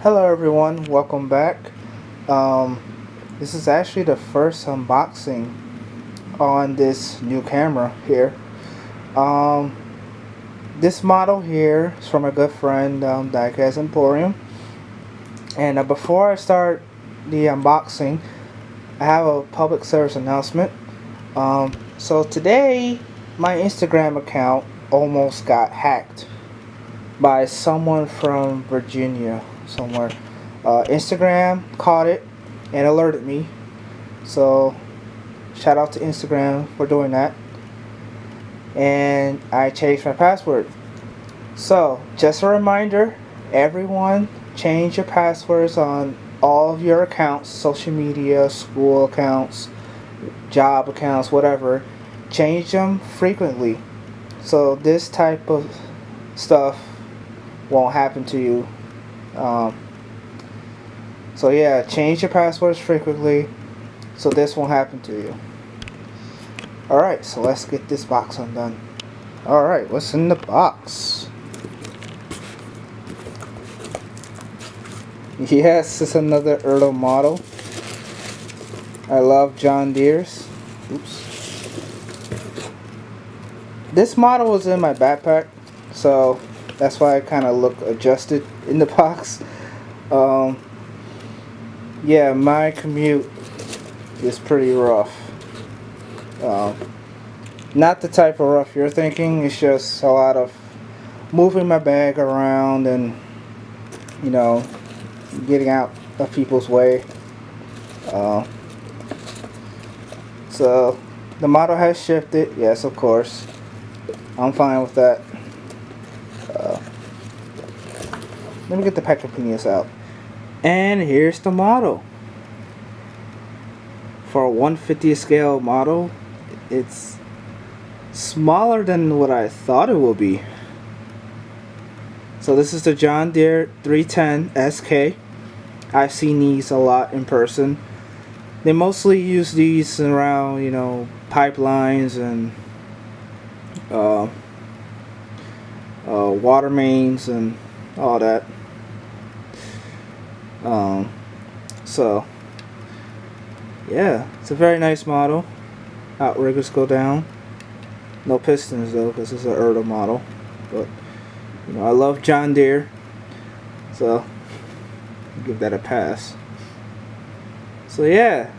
Hello everyone, welcome back. This is actually the first unboxing on this new camera here. This model here is from a good friend, Diecast Emporium. And before I start the unboxing, I have a public service announcement. So today, my Instagram account almost got hacked by someone from Virginia somewhere. Instagram caught it and alerted me, so shout out to Instagram for doing that. And I changed my password. So just a reminder, everyone, change your passwords on all of your accounts, social media, school accounts, job accounts, whatever. Change them frequently so this type of stuff won't happen to you. So yeah, change your passwords frequently so this won't happen to you. Alright, so let's get this box undone. Alright, what's in the box? Yes, it's another Ertl model. I love John Deere's. Oops. This model was in my backpack, so that's why I kind of look adjusted in the box. Yeah, my commute is pretty rough. Not the type of rough you're thinking. It's just a lot of moving my bag around and, you know, getting out of people's way. So the model has shifted. Yes, of course. I'm fine with that. Let me get the pack of peanuts out. And here's the model. For a 1/50th scale model, it's smaller than what I thought it would be. So this is the John Deere 310SK. I've seen these a lot in person. They mostly use these around, you know, pipelines and water mains and all that. So yeah, it's a very nice model. Outriggers go down. No pistons though, because it's an Ertl model. But you know, I love John Deere, so I'll give that a pass. So yeah,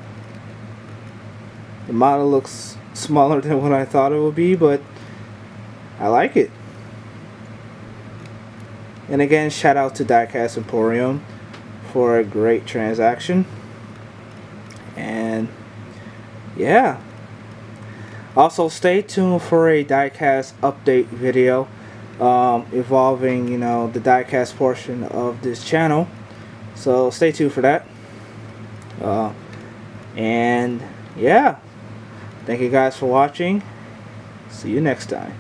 the model looks smaller than what I thought it would be, but I like it. And again, shout out to Diecast Emporium for a great transaction. And yeah, also stay tuned for a diecast update video involving, you know, the diecast portion of this channel, so stay tuned for that. And yeah, thank you guys for watching. See you next time.